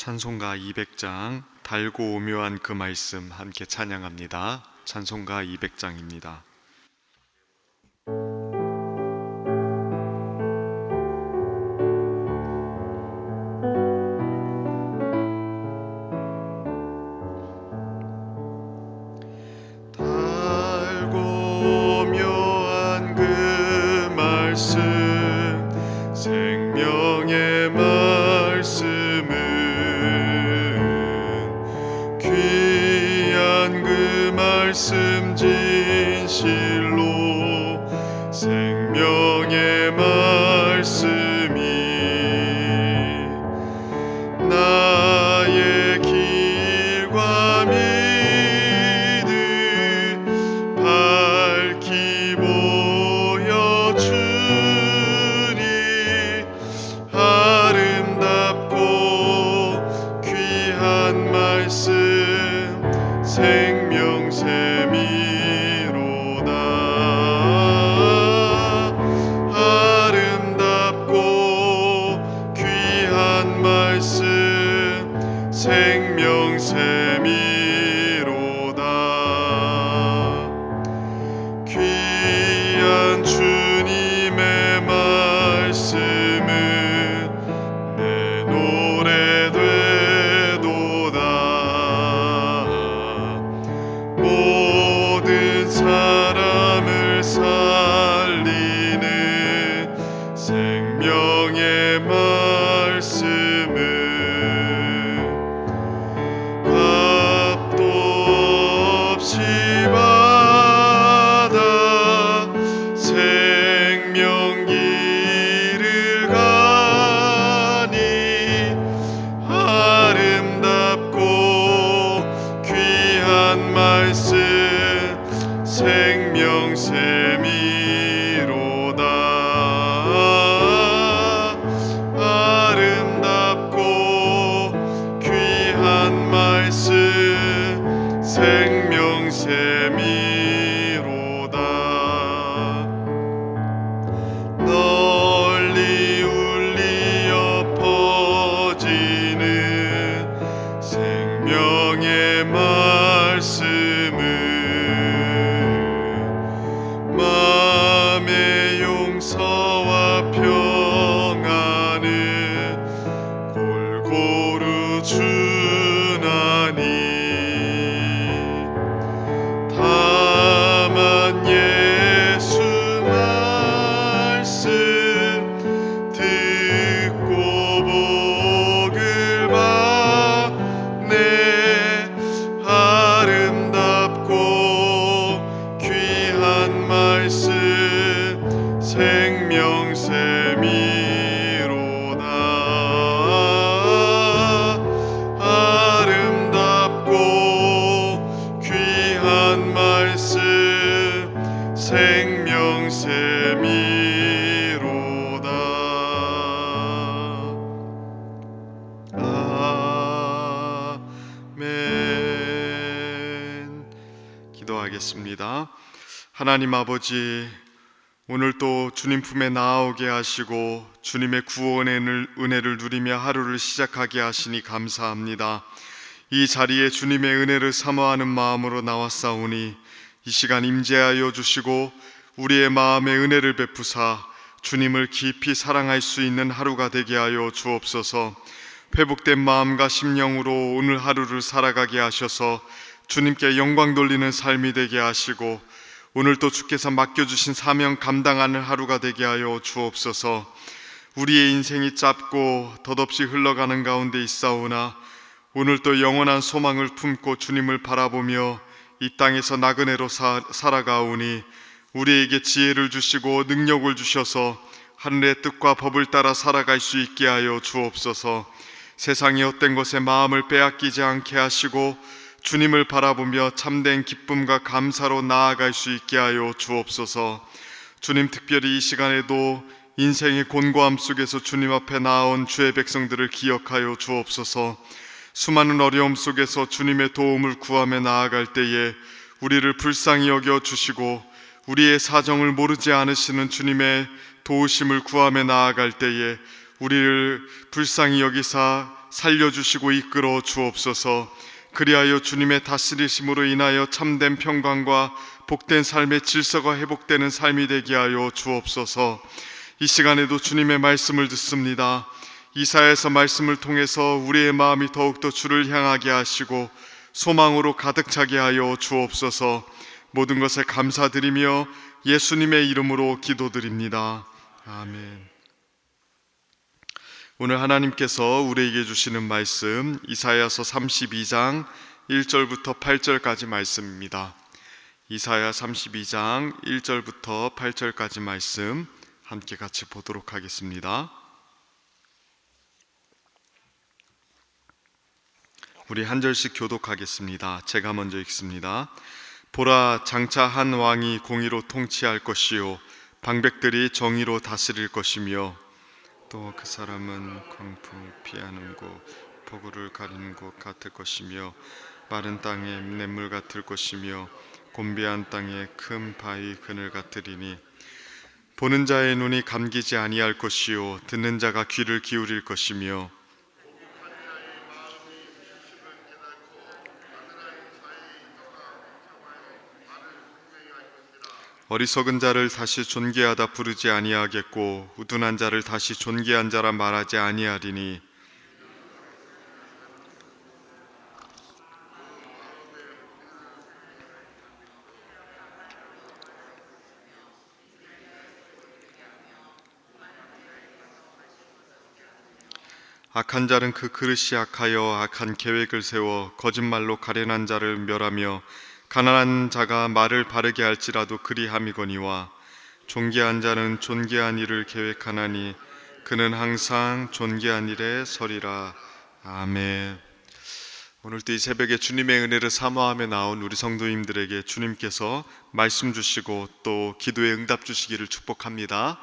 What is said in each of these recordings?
찬송가 200장 달고 오묘한 그 말씀 함께 찬양합니다. 찬송가 200장입니다. 달고 오묘한 그 말씀 생명의 말씀은 귀한 그 말씀 진실로 생명의 말씀이 나의 길과 믿음 밝히 보여주니 아름답고 귀한 말씀 생명샘이로다. 아름답고 귀한 말씀 생명샘이로다. 귀한 주님의 말씀은 내 노래 되도다. 모든 사람을 살리는 생명의 말씀은 값도 없이 받아 생명길을 가니 아름답고 귀한 말씀 생명샘이로다. 아름답고 귀한 말씀 생명샘이로다. 널리 울리어 퍼지는 생명의 말씀은 마음의 용서와 평안을 골고루 주나니 다만 예수 말씀 듣고 복을 받네. 아름답고 귀한 말씀 생명샘이로다. 아름답고 귀한 말씀 생명샘이로다. 아멘. 기도하겠습니다. 하나님 아버지, 오늘 또 주님 품에 나아오게 하시고 주님의 구원의 은혜를 누리며 하루를 시작하게 하시니 감사합니다. 이 자리에 주님의 은혜를 사모하는 마음으로 나왔사오니 이 시간 임재하여 주시고 우리의 마음에 은혜를 베푸사 주님을 깊이 사랑할 수 있는 하루가 되게 하여 주옵소서. 회복된 마음과 심령으로 오늘 하루를 살아가게 하셔서 주님께 영광 돌리는 삶이 되게 하시고 오늘 또 주께서 맡겨주신 사명 감당하는 하루가 되게 하여 주옵소서. 우리의 인생이 짧고 덧없이 흘러가는 가운데 있사오나 오늘 또 영원한 소망을 품고 주님을 바라보며 이 땅에서 나그네로 살아가오니 우리에게 지혜를 주시고 능력을 주셔서 하늘의 뜻과 법을 따라 살아갈 수 있게 하여 주옵소서. 세상의 헛된 것에 마음을 빼앗기지 않게 하시고 주님을 바라보며 참된 기쁨과 감사로 나아갈 수 있게 하여 주옵소서. 주님, 특별히 이 시간에도 인생의 곤고함 속에서 주님 앞에 나아온 주의 백성들을 기억하여 주옵소서. 수많은 어려움 속에서 주님의 도움을 구하며 나아갈 때에 우리를 불쌍히 여겨 주시고 우리의 사정을 모르지 않으시는 주님의 도우심을 구하며 나아갈 때에 우리를 불쌍히 여기사 살려주시고 이끌어 주옵소서. 그리하여 주님의 다스리심으로 인하여 참된 평강과 복된 삶의 질서가 회복되는 삶이 되게 하여 주옵소서. 이 시간에도 주님의 말씀을 듣습니다. 이사야서 말씀을 통해서 우리의 마음이 더욱더 주를 향하게 하시고 소망으로 가득 차게 하여 주옵소서. 모든 것에 감사드리며 예수님의 이름으로 기도드립니다. 아멘. 오늘 하나님께서 우리에게 주시는 말씀 이사야서 32장 1절부터 8절까지 말씀입니다. 이사야 32장 1절부터 8절까지 말씀 함께 같이 보도록 하겠습니다. 우리 한 절씩 교독하겠습니다. 제가 먼저 읽습니다. 보라, 장차 한 왕이 공의로 통치할 것이요 방백들이 정의로 다스릴 것이며 또 그 사람은 광풍을 피하는 곳, 폭우를 가리는 곳 같을 것이며 마른 땅에 냇물 같을 것이며 곤비한 땅에 큰 바위 그늘 같으리니 보는 자의 눈이 감기지 아니할 것이요 듣는 자가 귀를 기울일 것이며 어리석은 자를 다시 존귀하다 부르지 아니하겠고 우둔한 자를 다시 존귀한 자라 말하지 아니하리니 악한 자는 그 그릇이 악하여 악한 계획을 세워 거짓말로 가련한 자를 멸하며 가난한 자가 말을 바르게 할지라도 그리함이거니와 존귀한 자는 존귀한 일을 계획하나니 그는 항상 존귀한 일에 서리라. 아멘. 오늘도 이 새벽에 주님의 은혜를 사모하며 나온 우리 성도님들에게 주님께서 말씀 주시고 또 기도에 응답 주시기를 축복합니다.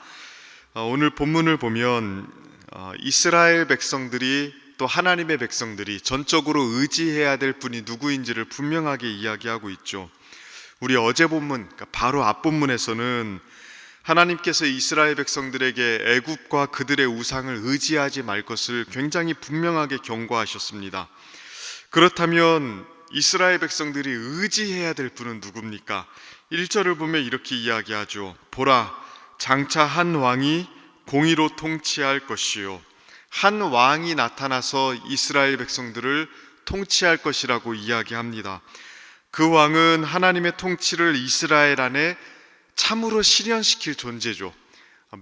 오늘 본문을 보면 이스라엘 백성들이 또 하나님의 백성들이 전적으로 의지해야 될 분이 누구인지를 분명하게 이야기하고 있죠. 우리 어제 본문, 그러니까 바로 앞본문에서는 하나님께서 이스라엘 백성들에게 애굽과 그들의 우상을 의지하지 말 것을 굉장히 분명하게 경고하셨습니다. 그렇다면 이스라엘 백성들이 의지해야 될 분은 누굽니까? 1절을 보면 이렇게 이야기하죠. 보라, 장차 한 왕이 공의로 통치할 것이요 한 왕이 나타나서 이스라엘 백성들을 통치할 것이라고 이야기합니다. 그 왕은 하나님의 통치를 이스라엘 안에 참으로 실현시킬 존재죠.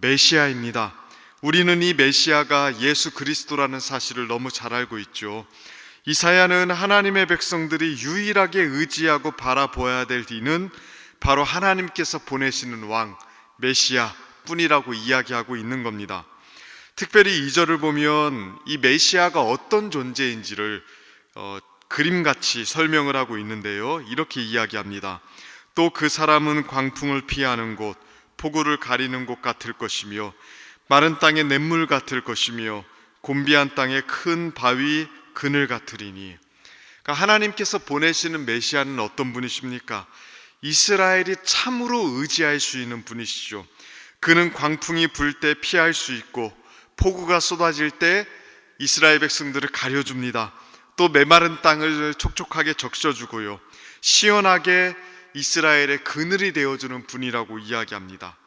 메시아입니다. 우리는 이 메시아가 예수 그리스도라는 사실을 너무 잘 알고 있죠. 이사야는 하나님의 백성들이 유일하게 의지하고 바라보아야 될 이는 바로 하나님께서 보내시는 왕 메시아 뿐이라고 이야기하고 있는 겁니다. 특별히 2절을 보면 이 메시아가 어떤 존재인지를 그림같이 설명을 하고 있는데요. 이렇게 이야기합니다. 또 그 사람은 광풍을 피하는 곳, 폭우를 가리는 곳 같을 것이며 마른 땅에 냇물 같을 것이며 곤비한 땅에 큰 바위 그늘 같으리니. 그러니까 하나님께서 보내시는 메시아는 어떤 분이십니까? 이스라엘이 참으로 의지할 수 있는 분이시죠. 그는 광풍이 불 때 피할 수 있고 폭우가 쏟아질 때 이스라엘 백성들을 가려줍니다. 또 메마른 땅을 촉촉하게 적셔주고요 시원하게 이스라엘의 그늘이 되어주는 분이라고 이야기합니다.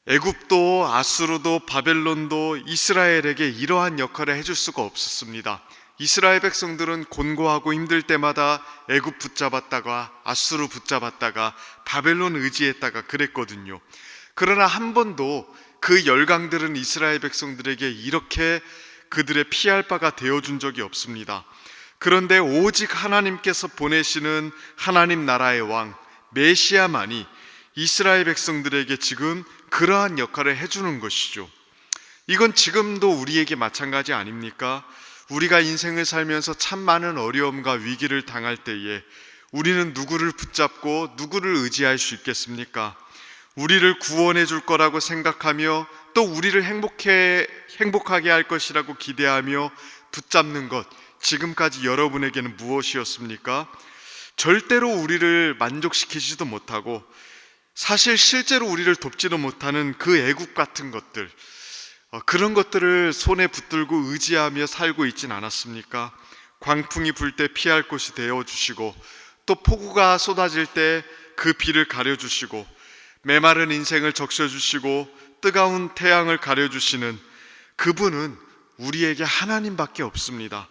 애굽도 아수르도 바벨론도 이스라엘에게 이러한 역할을 해줄 수가 없었습니다. 이스라엘 백성들은 곤고하고 힘들 때마다 애굽 붙잡았다가 아수르 붙잡았다가 바벨론 의지했다가 그랬거든요. 그러나 한 번도 그 열강들은 이스라엘 백성들에게 이렇게 그들의 피할 바가 되어준 적이 없습니다. 그런데 오직 하나님께서 보내시는 하나님 나라의 왕 메시아만이 이스라엘 백성들에게 지금 그러한 역할을 해주는 것이죠. 이건 지금도 우리에게 마찬가지 아닙니까? 우리가 인생을 살면서 참 많은 어려움과 위기를 당할 때에 우리는 누구를 붙잡고 누구를 의지할 수 있겠습니까? 우리를 구원해 줄 거라고 생각하며 또 우리를 행복하게 할 것이라고 기대하며 붙잡는 것, 지금까지 여러분에게는 무엇이었습니까? 절대로 우리를 만족시키지도 못하고 사실 실제로 우리를 돕지도 못하는 그 애국 같은 것들, 그런 것들을 손에 붙들고 의지하며 살고 있진 않았습니까? 광풍이 불 때 피할 곳이 되어주시고, 또 폭우가 쏟아질 때 그 비를 가려주시고, 메마른 인생을 적셔주시고 뜨거운 태양을 가려주시는 그분은 우리에게 하나님밖에 없습니다.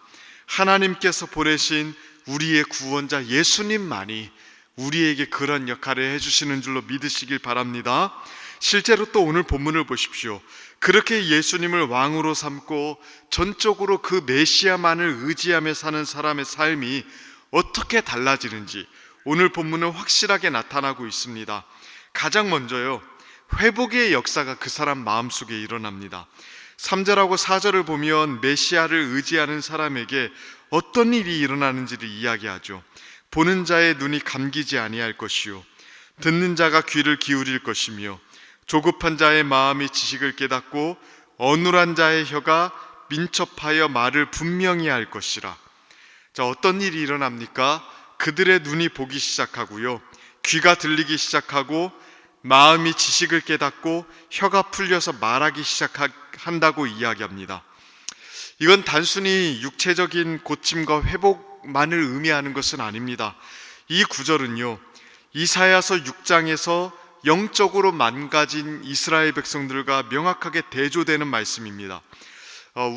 하나님께서 보내신 우리의 구원자 예수님만이 우리에게 그런 역할을 해주시는 줄로 믿으시길 바랍니다. 실제로 또 오늘 본문을 보십시오. 그렇게 예수님을 왕으로 삼고 전적으로 그 메시아만을 의지하며 사는 사람의 삶이 어떻게 달라지는지 오늘 본문은 확실하게 나타나고 있습니다. 가장 먼저요, 회복의 역사가 그 사람 마음속에 일어납니다. 3절하고 4절을 보면 메시아를 의지하는 사람에게 어떤 일이 일어나는지를 이야기하죠. 보는 자의 눈이 감기지 아니할 것이요, 듣는 자가 귀를 기울일 것이며, 조급한 자의 마음이 지식을 깨닫고 어눌한 자의 혀가 민첩하여 말을 분명히 할 것이라. 자, 어떤 일이 일어납니까? 그들의 눈이 보기 시작하고요, 귀가 들리기 시작하고, 마음이 지식을 깨닫고 혀가 풀려서 말하기 시작한다고 이야기합니다. 이건 단순히 육체적인 고침과 회복만을 의미하는 것은 아닙니다. 이 구절은요, 이사야서 6장에서 영적으로 망가진 이스라엘 백성들과 명확하게 대조되는 말씀입니다.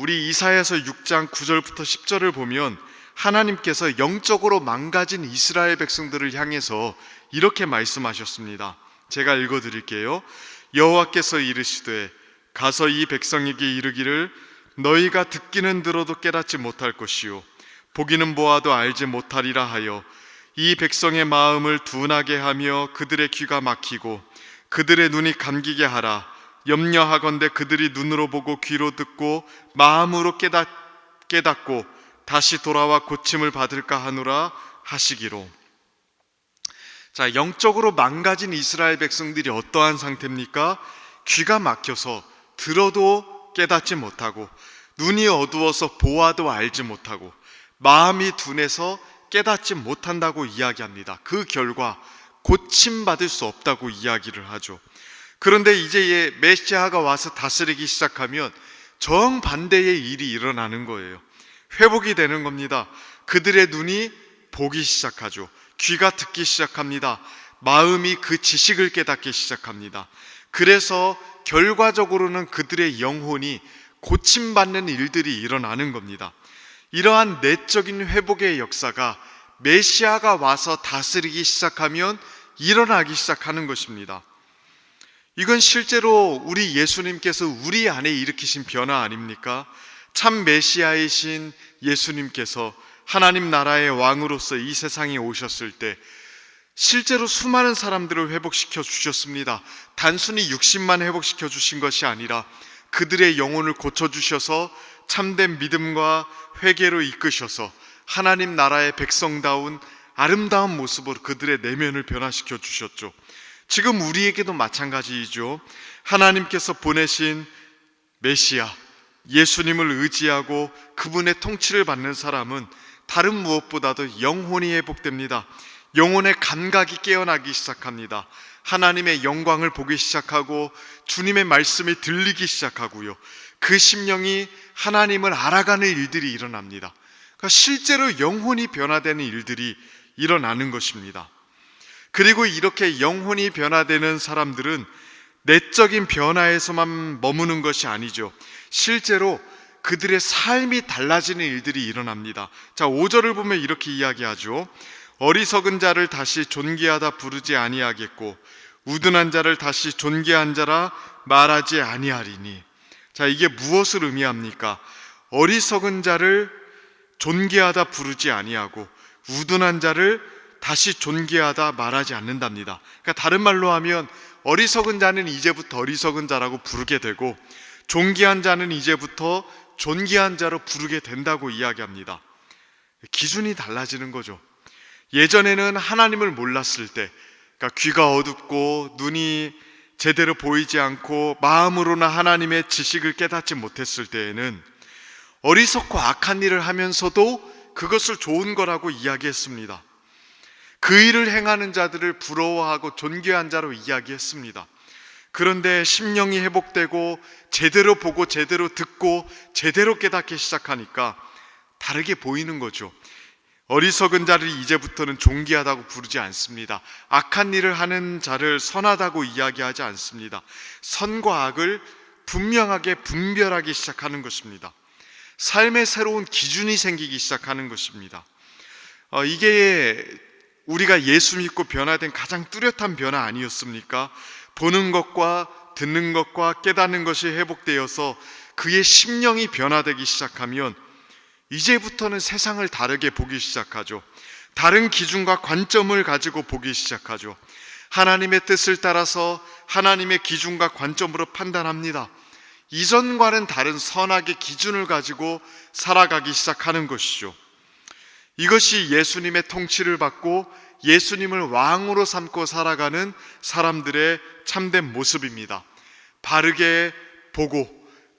우리 이사야서 6장 9절부터 10절을 보면 하나님께서 영적으로 망가진 이스라엘 백성들을 향해서 이렇게 말씀하셨습니다. 제가 읽어드릴게요. 여호와께서 이르시되 가서 이 백성에게 이르기를 너희가 듣기는 들어도 깨닫지 못할 것이요 보기는 보아도 알지 못하리라 하여 이 백성의 마음을 둔하게 하며 그들의 귀가 막히고 그들의 눈이 감기게 하라. 염려하건대 그들이 눈으로 보고 귀로 듣고 마음으로 깨닫고 다시 돌아와 고침을 받을까 하노라 하시기로. 자, 영적으로 망가진 이스라엘 백성들이 어떠한 상태입니까? 귀가 막혀서 들어도 깨닫지 못하고, 눈이 어두워서 보아도 알지 못하고, 마음이 둔해서 깨닫지 못한다고 이야기합니다. 그 결과 고침받을 수 없다고 이야기를 하죠. 그런데 이제 메시아가 와서 다스리기 시작하면 정반대의 일이 일어나는 거예요. 회복이 되는 겁니다. 그들의 눈이 보기 시작하죠. 귀가 듣기 시작합니다. 마음이 그 지식을 깨닫기 시작합니다. 그래서 결과적으로는 그들의 영혼이 고침받는 일들이 일어나는 겁니다. 이러한 내적인 회복의 역사가 메시아가 와서 다스리기 시작하면 일어나기 시작하는 것입니다. 이건 실제로 우리 예수님께서 우리 안에 일으키신 변화 아닙니까? 참 메시아이신 예수님께서 하나님 나라의 왕으로서 이 세상에 오셨을 때 실제로 수많은 사람들을 회복시켜 주셨습니다. 단순히 육신만 회복시켜 주신 것이 아니라 그들의 영혼을 고쳐주셔서 참된 믿음과 회개로 이끄셔서 하나님 나라의 백성다운 아름다운 모습으로 그들의 내면을 변화시켜 주셨죠. 지금 우리에게도 마찬가지이죠. 하나님께서 보내신 메시아 예수님을 의지하고 그분의 통치를 받는 사람은 다른 무엇보다도 영혼이 회복됩니다. 영혼의 감각이 깨어나기 시작합니다. 하나님의 영광을 보기 시작하고 주님의 말씀이 들리기 시작하고요, 그 심령이 하나님을 알아가는 일들이 일어납니다. 그러니까 실제로 영혼이 변화되는 일들이 일어나는 것입니다. 그리고 이렇게 영혼이 변화되는 사람들은 내적인 변화에서만 머무는 것이 아니죠. 실제로 그들의 삶이 달라지는 일들이 일어납니다. 자, 5절을 보면 이렇게 이야기하죠. 어리석은 자를 다시 존귀하다 부르지 아니하겠고 우둔한 자를 다시 존귀한 자라 말하지 아니하리니. 자, 이게 무엇을 의미합니까? 어리석은 자를 존귀하다 부르지 아니하고 우둔한 자를 다시 존귀하다 말하지 않는답니다. 그러니까 다른 말로 하면 어리석은 자는 이제부터 어리석은 자라고 부르게 되고 존귀한 자는 이제부터 존귀한 자로 부르게 된다고 이야기합니다. 기준이 달라지는 거죠. 예전에는 하나님을 몰랐을 때, 그러니까 귀가 어둡고 눈이 제대로 보이지 않고 마음으로나 하나님의 지식을 깨닫지 못했을 때에는 어리석고 악한 일을 하면서도 그것을 좋은 거라고 이야기했습니다. 그 일을 행하는 자들을 부러워하고 존귀한 자로 이야기했습니다. 그런데 심령이 회복되고 제대로 보고 제대로 듣고 제대로 깨닫기 시작하니까 다르게 보이는 거죠. 어리석은 자를 이제부터는 존귀하다고 부르지 않습니다. 악한 일을 하는 자를 선하다고 이야기하지 않습니다. 선과 악을 분명하게 분별하기 시작하는 것입니다. 삶의 새로운 기준이 생기기 시작하는 것입니다. 이게 우리가 예수 믿고 변화된 가장 뚜렷한 변화 아니었습니까? 보는 것과 듣는 것과 깨닫는 것이 회복되어서 그의 심령이 변화되기 시작하면 이제부터는 세상을 다르게 보기 시작하죠. 다른 기준과 관점을 가지고 보기 시작하죠. 하나님의 뜻을 따라서 하나님의 기준과 관점으로 판단합니다. 이전과는 다른 선악의 기준을 가지고 살아가기 시작하는 것이죠. 이것이 예수님의 통치를 받고 예수님을 왕으로 삼고 살아가는 사람들의 참된 모습입니다. 바르게 보고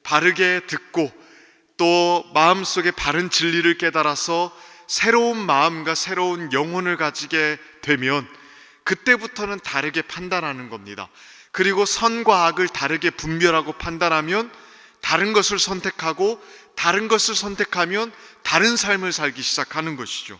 바르게 듣고 또 마음속에 바른 진리를 깨달아서 새로운 마음과 새로운 영혼을 가지게 되면 그때부터는 다르게 판단하는 겁니다. 그리고 선과 악을 다르게 분별하고 판단하면 다른 것을 선택하고 다른 것을 선택하면 다른 삶을 살기 시작하는 것이죠.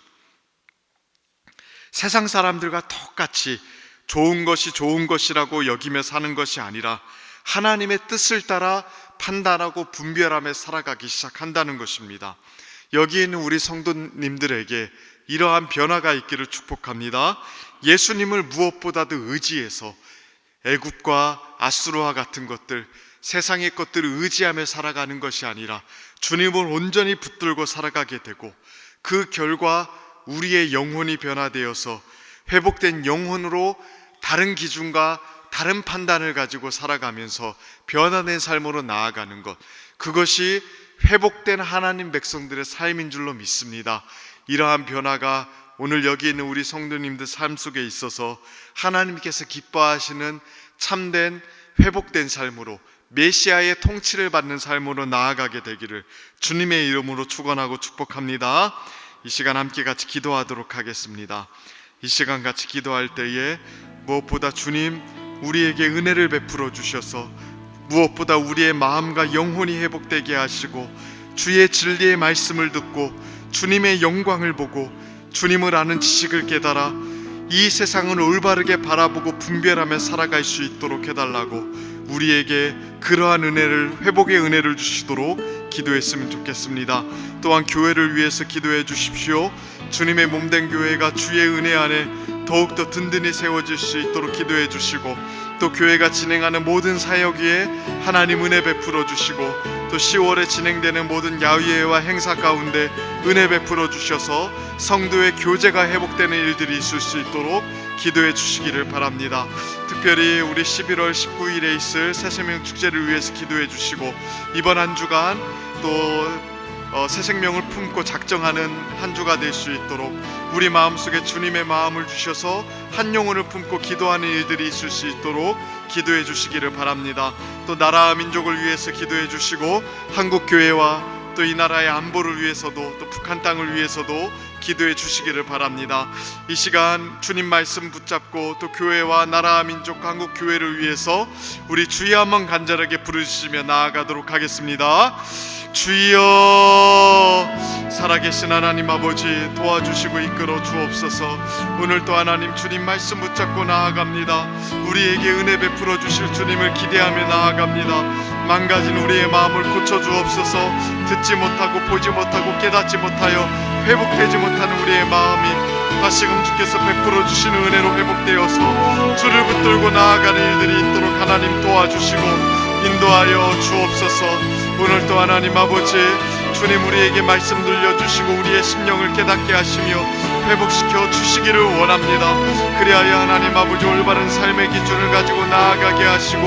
세상 사람들과 똑같이 좋은 것이 좋은 것이라고 여기며 사는 것이 아니라 하나님의 뜻을 따라 판단하고 분별하며 살아가기 시작한다는 것입니다. 여기 있는 우리 성도님들에게 이러한 변화가 있기를 축복합니다. 예수님을 무엇보다도 의지해서 애굽과 아수르와 같은 것들, 세상의 것들을 의지하며 살아가는 것이 아니라 주님을 온전히 붙들고 살아가게 되고 그 결과 우리의 영혼이 변화되어서 회복된 영혼으로 다른 기준과 다른 판단을 가지고 살아가면서 변화된 삶으로 나아가는 것, 그것이 회복된 하나님 백성들의 삶인 줄로 믿습니다. 이러한 변화가 오늘 여기 있는 우리 성도님들 삶 속에 있어서 하나님께서 기뻐하시는 참된 회복된 삶으로 메시아의 통치를 받는 삶으로 나아가게 되기를 주님의 이름으로 축원하고 축복합니다. 이 시간 함께 같이 기도하도록 하겠습니다. 이 시간 같이 기도할 때에 무엇보다 주님 우리에게 은혜를 베풀어 주셔서 무엇보다 우리의 마음과 영혼이 회복되게 하시고 주의 진리의 말씀을 듣고 주님의 영광을 보고 주님을 아는 지식을 깨달아 이 세상을 올바르게 바라보고 분별하며 살아갈 수 있도록 해달라고 우리에게 그러한 은혜를, 회복의 은혜를 주시도록 기도했으면 좋겠습니다. 또한 교회를 위해서 기도해 주십시오. 주님의 몸된 교회가 주의 은혜 안에 더욱더 든든히 세워질 수 있도록 기도해 주시고 또 교회가 진행하는 모든 사역 위에 하나님 은혜 베풀어 주시고 또 10월에 진행되는 모든 야외와 행사 가운데 은혜 베풀어 주셔서 성도의 교제가 회복되는 일들이 있을 수 있도록 기도해 주시기를 바랍니다. 특별히 우리 11월 19일에 있을 새생명 축제를 위해서 기도해 주시고 이번 한 주간 또 새 생명을 품고 작정하는 한 주가 될 수 있도록 우리 마음속에 주님의 마음을 주셔서 한 영혼을 품고 기도하는 일들이 있을 수 있도록 기도해 주시기를 바랍니다. 또 나라와 민족을 위해서 기도해 주시고 한국 교회와 또 이 나라의 안보를 위해서도 또 북한 땅을 위해서도 기도해 주시기를 바랍니다. 이 시간 주님 말씀 붙잡고 또 교회와 나라와 민족 한국 교회를 위해서 우리 주여 한번 간절하게 부르시며 나아가도록 하겠습니다. 주여, 살아계신 하나님 아버지 도와주시고 이끌어 주옵소서. 오늘 또 하나님 주님 말씀 붙잡고 나아갑니다. 우리에게 은혜 베풀어 주실 주님을 기대하며 나아갑니다. 망가진 우리의 마음을 고쳐 주옵소서. 듣지 못하고 보지 못하고 깨닫지 못하여 회복되지 못하는 우리의 마음이 다시금 주께서 베풀어 주시는 은혜로 회복되어서 주를 붙들고 나아가는 일들이 있도록 하나님 도와주시고 인도하여 주옵소서. 오늘 또 하나님 아버지 주님 우리에게 말씀 들려주시고 우리의 심령을 깨닫게 하시며 회복시켜 주시기를 원합니다. 그리하여 하나님 아버지 올바른 삶의 기준을 가지고 나아가게 하시고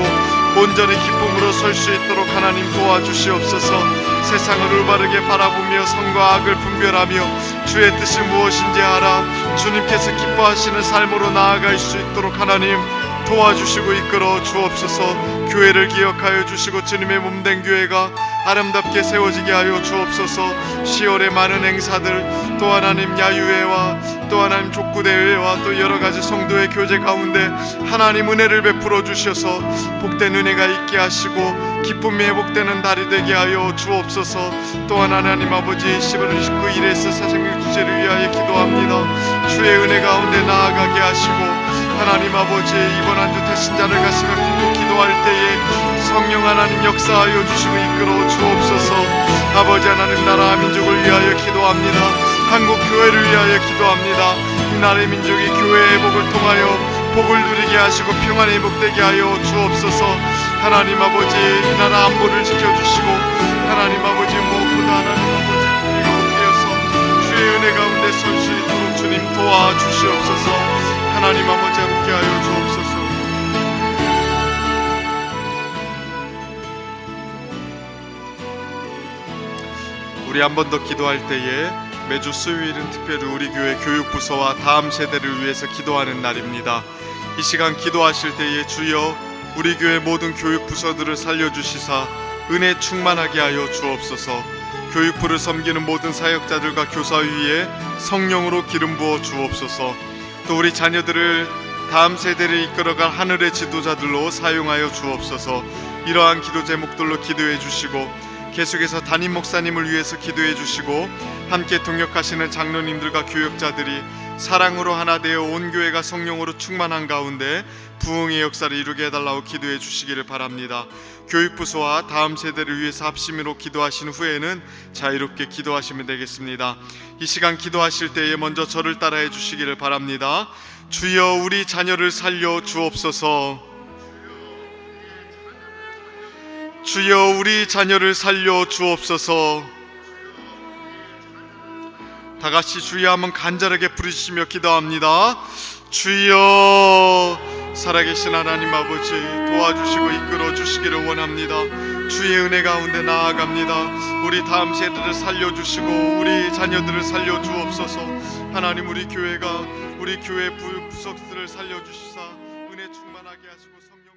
온전히 기쁨으로 설 수 있도록 하나님 도와주시옵소서. 세상을 올바르게 바라보며 선과 악을 분별하며 주의 뜻이 무엇인지 알아 주님께서 기뻐하시는 삶으로 나아갈 수 있도록 하나님 도와주시고 이끌어 주옵소서. 교회를 기억하여 주시고 주님의 몸된 교회가 아름답게 세워지게 하여 주옵소서. 10월의 많은 행사들, 또 하나님 야유회와 또 하나님 족구대회와 또 여러가지 성도의 교제 가운데 하나님 은혜를 베풀어 주셔서 복된 은혜가 있게 하시고 기쁨이 회복되는 달이 되게 하여 주옵소서. 또한 하나님 아버지 11월 29일에서 사생명 주제를 위하여 기도합니다. 주의 은혜 가운데 나아가게 하시고 하나님 아버지 이번 한 주 태신자를 가시며 품고 기도할 때에 성령 하나님 역사하여 주시고 이끌어 주옵소서. 아버지 하나님 나라 민족을 위하여 기도합니다. 한국 교회를 위하여 기도합니다. 이 나라의 민족이 교회의 복을 통하여 복을 누리게 하시고 평안이 회복되게 하여 주옵소서. 하나님 아버지 이 나라 안보를 지켜주시고 하나님 아버지 무엇보다 하나님 아버지 우리가 복되어서 주의 은혜 가운데 설 수 있도록 주님 도와주시옵소서. 하나님 아버지 함께하여 주옵소서. 우리 한 번 더 기도할 때에 매주 수요일은 특별히 우리 교회 교육부서와 다음 세대를 위해서 기도하는 날입니다. 이 시간 기도하실 때에 주여 우리 교회 모든 교육부서들을 살려주시사 은혜 충만하게 하여 주옵소서. 교육부를 섬기는 모든 사역자들과 교사위에 성령으로 기름 부어 주옵소서. 또 우리 자녀들을 다음 세대를 이끌어갈 하늘의 지도자들로 사용하여 주옵소서. 이러한 기도 제목들로 기도해 주시고 계속해서 담임 목사님을 위해서 기도해 주시고 함께 동역하시는 장로님들과 교역자들이 사랑으로 하나 되어 온 교회가 성령으로 충만한 가운데 부흥의 역사를 이루게 해달라고 기도해 주시기를 바랍니다. 교육부서와 다음 세대를 위해서 합심으로 기도하신 후에는 자유롭게 기도하시면 되겠습니다. 이 시간 기도하실 때에 먼저 저를 따라해 주시기를 바랍니다. 주여 우리 자녀를 살려 주옵소서. 주여 우리 자녀를 살려 주옵소서. 다같이 주여 한번 간절하게 부르시며 기도합니다. 주여 살아계신 하나님 아버지 도와주시고 이끌어 주시기를 원합니다. 주의 은혜 가운데 나아갑니다. 우리 다음 세대를 살려주시고 우리 자녀들을 살려 주옵소서. 하나님 우리 교회가 우리 교회 부석들을 살려주시사 은혜 충만하게 하시고 성령